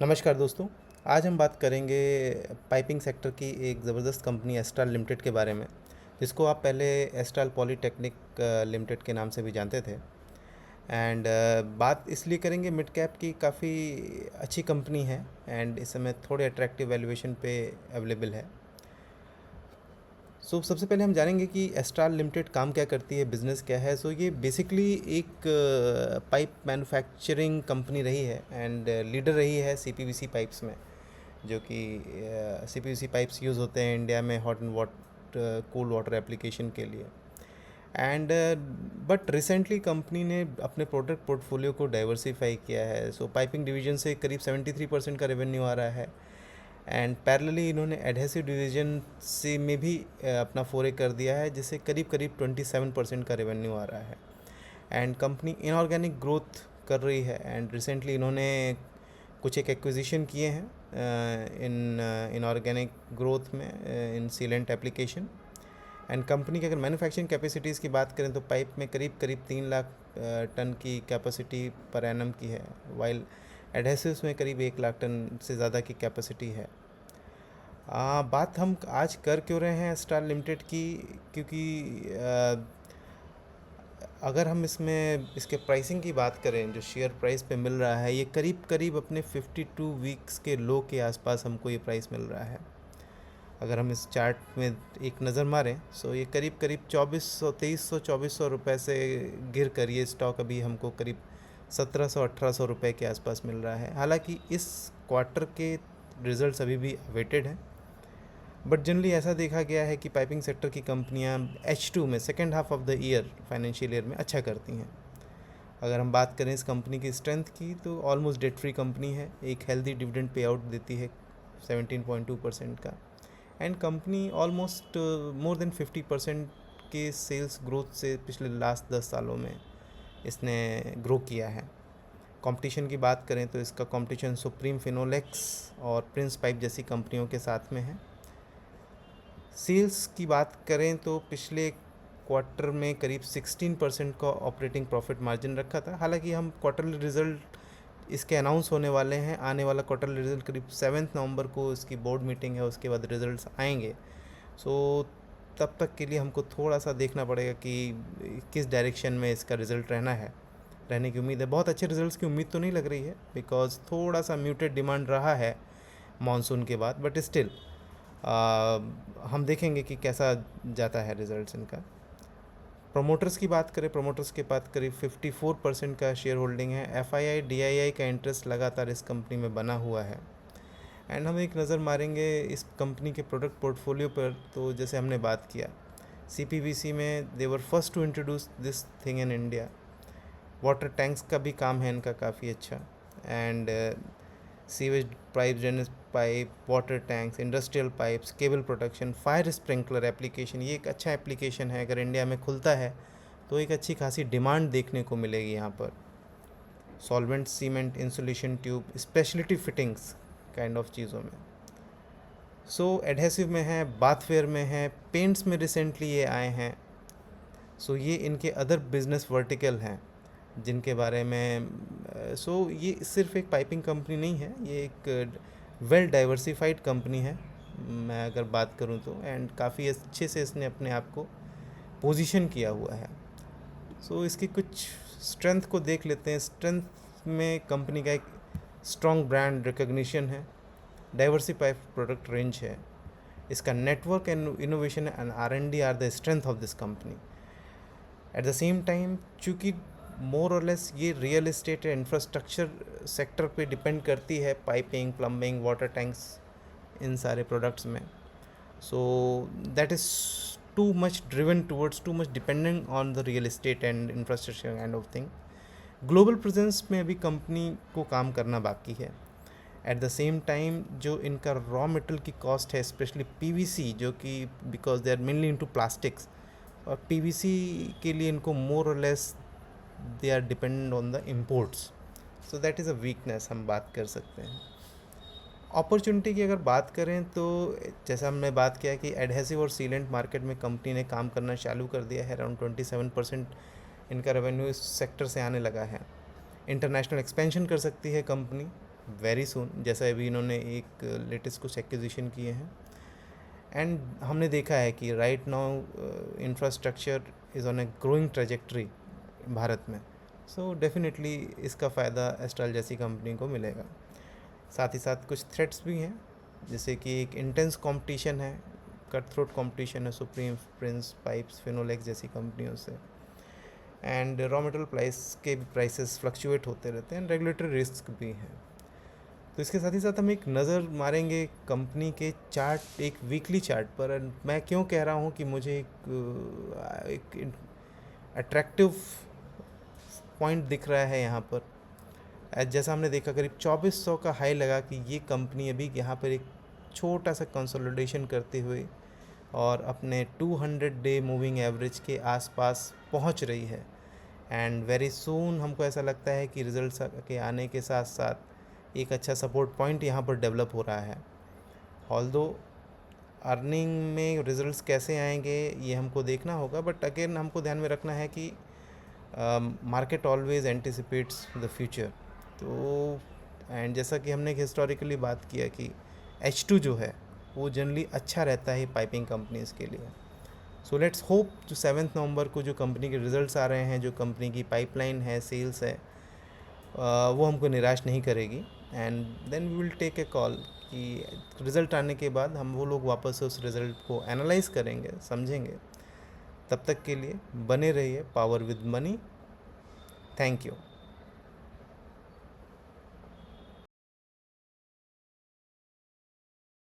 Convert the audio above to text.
नमस्कार दोस्तों। आज हम बात करेंगे पाइपिंग सेक्टर की एक ज़बरदस्त कंपनी एस्ट्राल लिमिटेड के बारे में, जिसको आप पहले एस्ट्राल पॉलीटेक्निक लिमिटेड के नाम से भी जानते थे। एंड बात इसलिए करेंगे, मिड कैप की काफ़ी अच्छी कंपनी है एंड इस समय थोड़े अट्रैक्टिव वैल्यूएशन पे अवेलेबल है। सबसे पहले हम जानेंगे कि एस्ट्राल लिमिटेड काम क्या करती है, बिज़नेस क्या है। ये बेसिकली एक पाइप मैन्युफैक्चरिंग कंपनी रही है एंड लीडर रही है सीपीवीसी पाइप्स में, जो कि सीपीवीसी पाइप्स यूज़ होते हैं इंडिया में hot and cool water application के लिए। एंड बट रिसेंटली कंपनी ने अपने प्रोडक्ट पोर्टफोलियो को डाइवर्सिफाई किया है। पाइपिंग डिवीजन से करीब 73% का रेवेन्यू आ रहा है एंड पैरेलली इन्होंने एडहेसिव डिवीजन से में भी अपना फोरे कर दिया है, जिससे करीब करीब 27% का रेवेन्यू आ रहा है। एंड कंपनी इनऑर्गेनिक ग्रोथ कर रही है एंड रिसेंटली इन्होंने कुछ एक एक्विजिशन किए हैं इन इनऑर्गेनिक ग्रोथ में, इन सीलेंट एप्लीकेशन। एंड कंपनी की अगर मैन्युफैक्चरिंग कैपेसिटीज़ की बात करें तो पाइप में करीब करीब 3 लाख टन की कैपेसिटी पर एनम की है, वाइल एडहेसिव्स में करीब 1 लाख टन से ज़्यादा की कैपेसिटी है। बात हम आज कर क्यों रहे हैं स्टार लिमिटेड की, क्योंकि अगर हम इसमें इसके प्राइसिंग की बात करें, जो शेयर प्राइस पे मिल रहा है, ये करीब करीब अपने 52 वीक्स के लो के आसपास हमको ये प्राइस मिल रहा है। अगर हम इस चार्ट में एक नज़र मारें ये करीब करीब 2400 रुपये से गिर कर ये स्टॉक अभी हमको करीब 1700 रुपये के आसपास मिल रहा है। हालांकि इस क्वार्टर के रिजल्ट्स अभी भी अवेटेड हैं, बट जनरली ऐसा देखा गया है कि पाइपिंग सेक्टर की कंपनियां H2 में, second half of the year, financial year में अच्छा करती हैं। अगर हम बात करें इस कंपनी की स्ट्रेंथ की, तो ऑलमोस्ट डेट फ्री कंपनी है, एक हेल्दी डिविडेंड पे आउट देती है 17.2% का। And company almost more than 50% के सेल्स ग्रोथ से पिछले लास्ट 10 सालों में इसने ग्रो किया है। कंपटीशन की बात करें तो इसका कंपटीशन सुप्रीम फिनोलेक्स और प्रिंस पाइप जैसी कंपनियों के साथ में है। सेल्स की बात करें तो पिछले क्वार्टर में करीब 16% का ऑपरेटिंग प्रॉफिट मार्जिन रखा था। हालांकि हम क्वार्टरली रिजल्ट इसके अनाउंस होने वाले हैं, आने वाला क्वार्टरली रिजल्ट करीब 7 नवंबर को इसकी बोर्ड मीटिंग है, उसके बाद रिजल्ट्स आएंगे। तब तक के लिए हमको थोड़ा सा देखना पड़ेगा कि किस डायरेक्शन में इसका रिज़ल्ट रहने की उम्मीद है। बहुत अच्छे रिजल्ट्स की उम्मीद तो नहीं लग रही है, बिकॉज थोड़ा सा म्यूटेड डिमांड रहा है मानसून के बाद, बट स्टिल हम देखेंगे कि कैसा जाता है रिजल्ट्स इनका। प्रोमोटर्स की बात करें, प्रोमोटर्स के पास करीब 54% का शेयर होल्डिंग है। FII DII का इंटरेस्ट लगातार इस कंपनी में बना हुआ है। एंड हम एक नज़र मारेंगे इस कंपनी के प्रोडक्ट पोर्टफोलियो पर, तो जैसे हमने बात किया CPVC में they were first to introduce this thing in India. Water tanks का भी काम है इनका काफ़ी अच्छा, and sewage pipe, drainage pipe, water tanks, industrial pipes, cable protection, fire sprinkler application, ये एक अच्छा एप्लीकेशन है। अगर इंडिया में खुलता है तो एक अच्छी खासी डिमांड देखने को मिलेगी यहाँ पर। Solvent, cement, insulation tube, speciality fittings kind of चीज़ों में। एडहेसिव में है, बाथवेयर में है, पेंट्स में रिसेंटली ये आए हैं। ये इनके अदर बिजनेस वर्टिकल हैं जिनके बारे में ये सिर्फ एक पाइपिंग कंपनी नहीं है, ये एक वेल डाइवर्सिफाइड कंपनी है मैं अगर बात करूं तो। एंड काफ़ी अच्छे से इसने अपने आप को पोजीशन किया हुआ है। इसकी कुछ स्ट्रेंथ को देख लेते हैं। स्ट्रेंथ में कंपनी का एक स्ट्रॉन्ग ब्रांड रिकग्निशन है, डाइवर्सिफाइड प्रोडक्ट रेंज है, इसका network and innovation and R&D are the strength of this company. At the same time, चूँकि मोर और लेस ये रियल एस्टेट या इंफ्रास्ट्रक्चर सेक्टर पे डिपेंड करती है, पाइपिंग, प्लम्बिंग, वाटर टैंक्स, इन सारे प्रोडक्ट्स में। That is too much driven towards, too much dependent on the real estate and infrastructure kind of thing. Global presence में अभी कंपनी को काम करना बाकी है। एट द सेम टाइम जो इनका रॉ मटेरियल की कॉस्ट है, स्पेशली PVC, जो कि because they are mainly into plastics, और PVC के लिए इनको मोर और less they are dependent on the imports. That is a weakness हम बात कर सकते हैं। अपॉर्चुनिटी की अगर बात करें तो जैसा हमने बात किया कि एडहेसिव और सीलेंट मार्केट में कंपनी ने काम करना चालू कर दिया है। अराउंड 27% इनका रेवेन्यू इस सेक्टर से आने लगा है। इंटरनेशनल एक्सपेंशन कर सकती है कंपनी, वेरी सून, जैसा अभी इन्होंने एक लेटेस्ट कुछ एक्विजिशन किए हैं। एंड हमने देखा है कि right now infrastructure is on a growing trajectory Bharat में। सो डेफिनेटली इसका फ़ायदा एस्ट्रल जैसी कंपनी को मिलेगा। साथ ही साथ कुछ थ्रेट्स भी हैं, जैसे कि एक इंटेंस कंपटीशन है, कट थ्रोट कंपटीशन है सुप्रीम, प्रिंस पाइप्स, फिनोलेक्स जैसी कंपनियों से। And raw material prices fluctuate होते रहते हैं, एंड रेगुलेटरी रिस्क भी हैं। तो इसके साथ ही साथ हम एक नज़र मारेंगे कंपनी के चार्ट, एक वीकली चार्ट पर। एंड मैं क्यों कह रहा हूँ कि मुझे एक अट्रैक्टिव पॉइंट दिख रहा है यहाँ पर। जैसा हमने देखा करीब 2400 का हाई लगा कि ये कंपनी अभी यहाँ पर एक छोटा सा कंसोलिडेशन करते हुए और अपने 200 डे मूविंग एवरेज के आसपास पहुँच रही है। एंड वेरी सून हमको ऐसा लगता है कि रिजल्ट्स के आने के साथ साथ एक अच्छा सपोर्ट पॉइंट यहाँ पर डेवलप हो रहा है। ऑल्दो अर्निंग में रिजल्ट्स कैसे आएंगे ये हमको देखना होगा, बट अगेन हमको ध्यान में रखना है कि मार्केट ऑलवेज एंटिसिपेट्स द फ्यूचर। तो एंड जैसा कि हमने हिस्टोरिकली बात किया कि H2 जो है वो जनरली अच्छा रहता है पाइपिंग कंपनीज़ के लिए। सो लेट्स होप जो 7 नवंबर को जो कंपनी के रिज़ल्ट्स आ रहे हैं, जो कंपनी की पाइपलाइन है, सेल्स है, वो हमको निराश नहीं करेगी। And then we will take a call कि रिज़ल्ट आने के बाद हम वो लोग वापस से उस रिज़ल्ट को एनालाइज करेंगे, समझेंगे। तब तक के लिए बने रहिए power with money. Thank you.